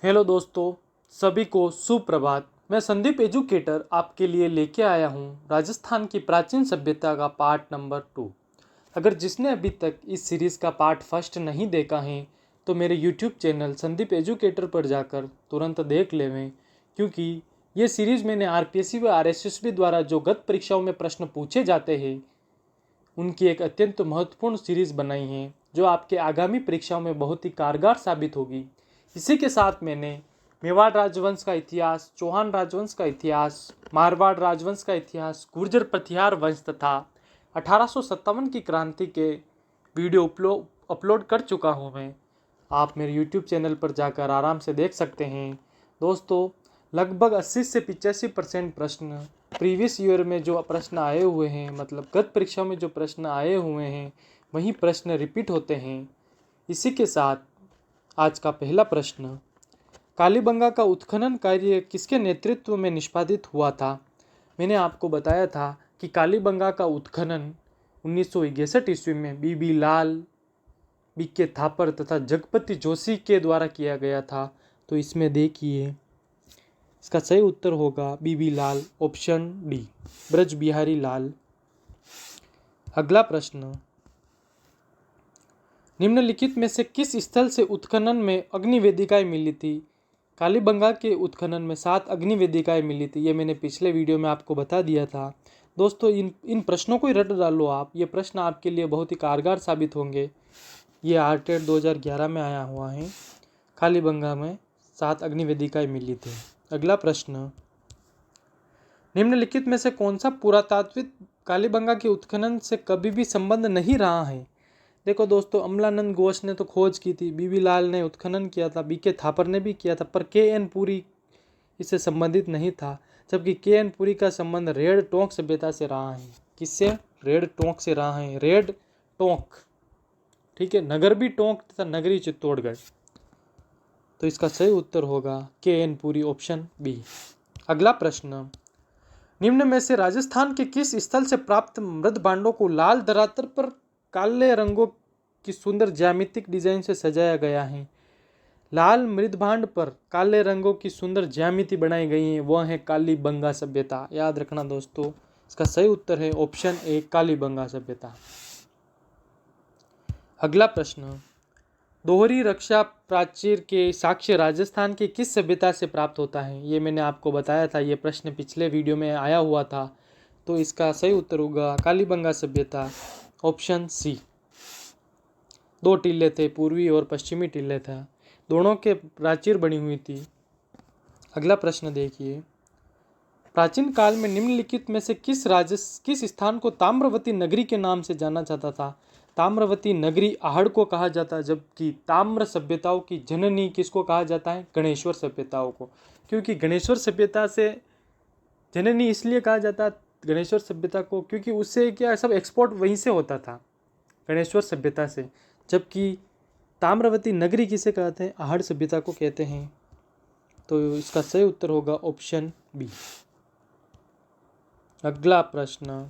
Hello दोस्तों, सभी को सुप्रभात। मैं संदीप एजुकेटर आपके लिए लेके आया हूँ राजस्थान की प्राचीन सभ्यता का पार्ट नंबर 2। अगर जिसने अभी तक इस सीरीज़ का पार्ट फर्स्ट नहीं देखा है तो मेरे यूट्यूब चैनल संदीप एजुकेटर पर जाकर तुरंत देख लेवें, क्योंकि ये सीरीज़ मैंने आरपीएससी व आरएसएसबी द्वारा जो गत परीक्षाओं में प्रश्न पूछे जाते हैं उनकी एक अत्यंत महत्वपूर्ण सीरीज़ बनाई है जो आपके आगामी परीक्षाओं में बहुत ही कारगर साबित होगी। इसी के साथ मैंने मेवाड़ राजवंश का इतिहास, चौहान राजवंश का इतिहास, मारवाड़ राजवंश का इतिहास, गुर्जर प्रतिहार वंश तथा 1857 की क्रांति के वीडियो अपलोड कर चुका हूँ मैं। आप मेरे यूट्यूब चैनल पर जाकर आराम से देख सकते हैं। दोस्तों, लगभग 80 से 85% प्रश्न प्रीवियस ईयर में जो प्रश्न आए हुए हैं, मतलब गत परीक्षा में जो प्रश्न आए हुए हैं वही प्रश्न रिपीट होते हैं। इसी के साथ आज का पहला प्रश्न, कालीबंगा का उत्खनन कार्य किसके नेतृत्व में निष्पादित हुआ था? मैंने आपको बताया था कि कालीबंगा का उत्खनन 1961 ईस्वी में बीबी लाल, बीके थापर तथा जगपति जोशी के द्वारा किया गया था। तो इसमें देखिए, इसका सही उत्तर होगा बीबी लाल, ऑप्शन डी, ब्रज बिहारी लाल। अगला प्रश्न, निम्नलिखित में से किस स्थल से उत्खनन में अग्नि वेदिकाएं मिली थी? कालीबंगा के उत्खनन में 7 अग्नि वेदिकाएं मिली थी। ये मैंने पिछले वीडियो में आपको बता दिया था। दोस्तों, इन प्रश्नों को ही रट डालो आप, ये प्रश्न आपके लिए बहुत ही कारगर साबित होंगे। ये आरटेट 2011 में आया हुआ है। कालीबंगा में 7 अग्नि वेदिकाएं मिली थी। अगला प्रश्न, निम्नलिखित में से कौन सा पुरातात्विक कालीबंगा के उत्खनन से कभी भी संबंध नहीं रहा है? देखो दोस्तों, अमलानंद घोष ने तो खोज की थी, बीबी लाल ने उत्खनन किया था, बीके थापर ने भी किया था, पर के.एन. पुरी इससे संबंधित नहीं था। जबकि के.एन. पुरी का संबंध रेड टोंक सभ्यता से रहा है। किससे? रेड टोंक से रहा है। रेड टोंक, ठीक है, नगर भी टोंक तथा नगरी चित्तौड़गढ़। तो इसका सही उत्तर होगा के.एन. Puri, option B. अगला प्रश्न, निम्न में से राजस्थान के किस स्थल से प्राप्त मृद भांडों को लाल धरातल पर काले रंगों की सुंदर ज्यामितिक डिजाइन से सजाया गया है? लाल मृद भांड पर काले रंगों की सुंदर ज्यामिति बनाई गई है, वह है कालीबंगा सभ्यता। याद रखना दोस्तों, इसका सही उत्तर है ऑप्शन ए, कालीबंगा सभ्यता। अगला प्रश्न, दोहरी रक्षा प्राचीर के साक्ष्य राजस्थान की किस सभ्यता से प्राप्त होता है? ये मैंने आपको बताया था, ये प्रश्न पिछले वीडियो में आया हुआ था। तो इसका सही उत्तर होगा कालीबंगा सभ्यता, ऑप्शन सी। 2 टीले थे, पूर्वी और पश्चिमी टीले था, दोनों के प्राचीर बनी हुई थी। अगला प्रश्न देखिए, प्राचीन काल में निम्नलिखित में से किस स्थान को ताम्रवती नगरी के नाम से जाना जाता था? ताम्रवती नगरी आहड़ को कहा जाता है, जबकि ताम्र सभ्यताओं की जननी किसको कहा जाता है? गणेश्वर सभ्यताओं को। क्योंकि गणेश्वर सभ्यता से जननी इसलिए कहा जाता है गणेश्वर सभ्यता को, क्योंकि उससे क्या सब एक्सपोर्ट वहीं से होता था, गणेश्वर सभ्यता से। जबकि ताम्रवती नगरी किसे कहते हैं? आहड़ सभ्यता को कहते हैं। तो इसका सही उत्तर होगा ऑप्शन बी। अगला प्रश्न,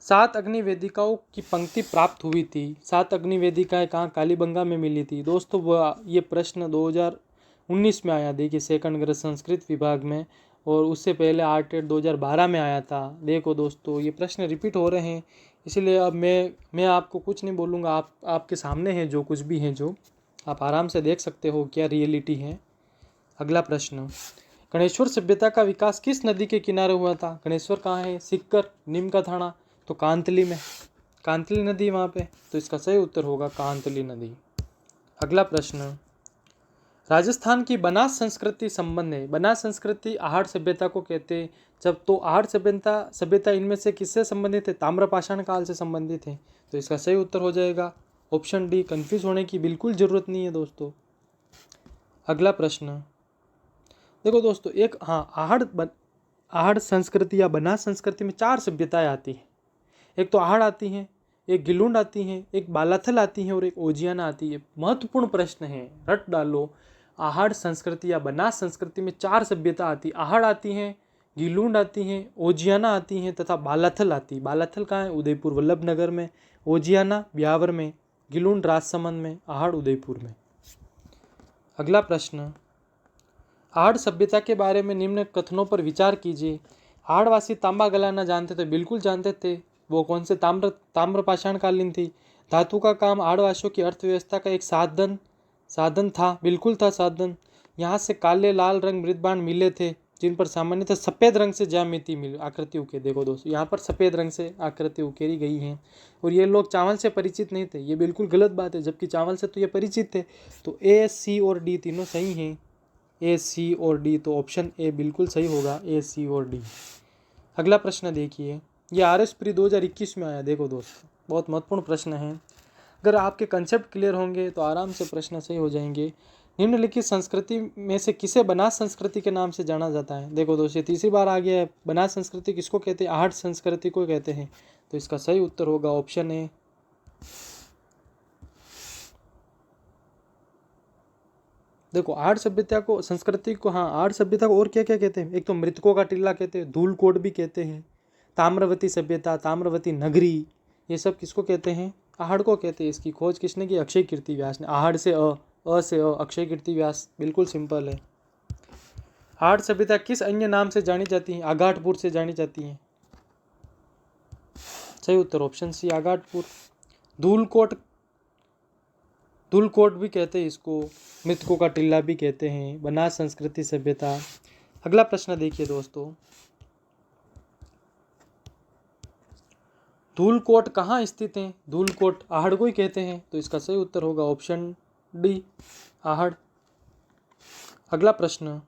7 अग्नि वेदिकाओं की पंक्ति प्राप्त हुई थी। 7 अग्नि वेदिकाएं कहाँ? कालीबंगा में मिली थी। दोस्तों, वह ये प्रश्न 2019 में आया, देखिए सेकंड ग्रेड संस्कृत विभाग में, और उससे पहले आरटेट 2012 में आया था। देखो दोस्तों, ये प्रश्न रिपीट हो रहे हैं, इसलिए अब मैं आपको कुछ नहीं बोलूँगा, आपके सामने है जो कुछ भी है, जो आप आराम से देख सकते हो क्या रियलिटी है। अगला प्रश्न, गणेश्वर सभ्यता का विकास किस नदी के किनारे हुआ था? गणेश्वर कहाँ है? सिक्कर, नीम का थाना, तो कांतली में, कांतली नदी वहाँ पे। तो इसका सही उत्तर होगा कांतली नदी। अगला प्रश्न, राजस्थान की बनास संस्कृति संबंध है। बनास संस्कृति आहड़ सभ्यता को कहते हैं। जब तो आहड़ सभ्यता इनमें से किससे संबंधित है? ताम्रपाषाण काल से संबंधित है। तो इसका सही उत्तर हो जाएगा ऑप्शन डी। कंफ्यूज होने की बिल्कुल जरूरत नहीं है दोस्तों। अगला प्रश्न, देखो दोस्तों, एक आहड़ संस्कृति या बनास संस्कृति में 4 सभ्यताएं आती हैं। एक तो आहड़ आती हैं, एक गिलुंड आती हैं, एक बालाथल आती हैं और एक ओजियाना आती है। महत्वपूर्ण प्रश्न है, रट डालो। आहड़ संस्कृति या बनास संस्कृति में 4 सभ्यता आती, आहड़ आती हैं, गिलुंड आती हैं, ओजियाना आती हैं तथा बालाथल आती है। बालाथल कहाँ है? उदयपुर वल्लभनगर में। ओजियाना ब्यावर में, गिलुंड राजसमंद में, आहड़ उदयपुर में। अगला प्रश्न, आहड़ सभ्यता के बारे में निम्न कथनों पर विचार कीजिए। आहड़वासी तांबा गलाना जानते थे, बिल्कुल जानते थे। वो कौन से ताम्रपाषाण कालीन थी। धातु का काम आहड़वासियों की अर्थव्यवस्था का एक साधन था, बिल्कुल था साधन। यहाँ से काले लाल रंग मृदबाण मिले थे, जिन पर सामान्यतः सफ़ेद रंग से ज्यामिति मिली आकृति उके। देखो दोस्तों, यहाँ पर सफ़ेद रंग से आकृति उकेरी गई हैं। और ये लोग चावल से परिचित नहीं थे, ये बिल्कुल गलत बात है, जबकि चावल से तो ये परिचित थे। तो ए, सी और डी तीनों सही हैं। ए, सी और डी, तो ऑप्शन ए बिल्कुल सही होगा, ए, सी और डी। अगला प्रश्न देखिए, ये RS प्री 2021 में आया। देखो दोस्तों, बहुत महत्वपूर्ण प्रश्न है। अगर आपके कंसेप्ट क्लियर होंगे तो आराम से प्रश्न सही हो जाएंगे। निम्नलिखित संस्कृति में से किसे बनास संस्कृति के नाम से जाना जाता है। देखो दोस्तों, तीसरी बार आ गया है। बनास संस्कृति किसको कहते हैं? आहड़ संस्कृति को कहते हैं। तो इसका सही उत्तर होगा ऑप्शन ए। देखो, आहड़ सभ्यता को, संस्कृति को, हाँ, आहड़ सभ्यता को और क्या क्या कहते हैं? एक तो मृतकों का टीला कहते हैं, धूलकोट भी कहते हैं, ताम्रवती सभ्यता, ताम्रवती नगरी, ये सब किसको कहते हैं? आहड़ को कहते हैं। इसकी खोज किसने की? अक्षय कीर्ति व्यास ने। आहड़ से अ से अक्षय कीर्ति व्यास, बिल्कुल सिंपल है। आहड़ सभ्यता किस अन्य नाम से जानी जाती है? आगाटपुर से जानी जाती है। सही उत्तर ऑप्शन सी, आगाटपुर। धूलकोट भी कहते हैं इसको, मृतकों का टीला भी कहते हैं, बनास संस्कृति सभ्यता। अगला प्रश्न देखिए दोस्तों, धूलकोट कहाँ स्थित है? धूलकोट आहड़ को ही कहते हैं। तो इसका सही उत्तर होगा ऑप्शन डी, आहड़। अगला प्रश्न,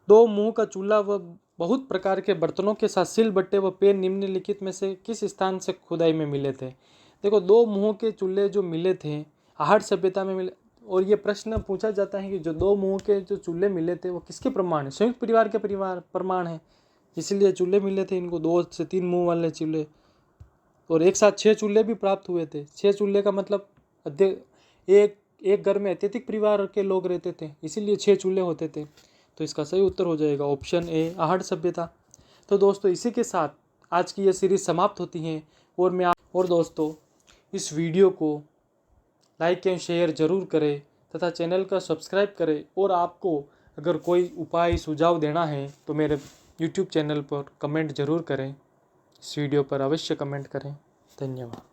दो मुंह का चूल्हा व बहुत प्रकार के बर्तनों के साथ सिल बट्टे व पेन निम्नलिखित में से किस स्थान से खुदाई में मिले थे? देखो, दो मुंह के चूल्हे जो मिले थे आहड़ सभ्यता में मिले। और ये प्रश्न पूछा जाता है कि जो दो मुंह के जो चूल्हे मिले थे वो किसके प्रमाण है? संयुक्त परिवार के प्रमाण है, इसीलिए चूल्हे मिले थे इनको, 2 से 3 मुंह वाले चूल्हे। और एक साथ 6 चूल्हे भी प्राप्त हुए थे। 6 चूल्हे का मतलब एक घर में अत्यधिक परिवार के लोग रहते थे, इसीलिए 6 चूल्हे होते थे। तो इसका सही उत्तर हो जाएगा ऑप्शन ए, आहड़ सभ्यता। तो दोस्तों, इसी के साथ आज की ये सीरीज़ समाप्त होती है। और दोस्तों, इस वीडियो को लाइक एवं शेयर जरूर करें तथा चैनल का सब्सक्राइब करें। और आपको अगर कोई उपाय सुझाव देना है तो मेरे YouTube चैनल पर कमेंट जरूर करें। इस वीडियो पर अवश्य कमेंट करें। धन्यवाद।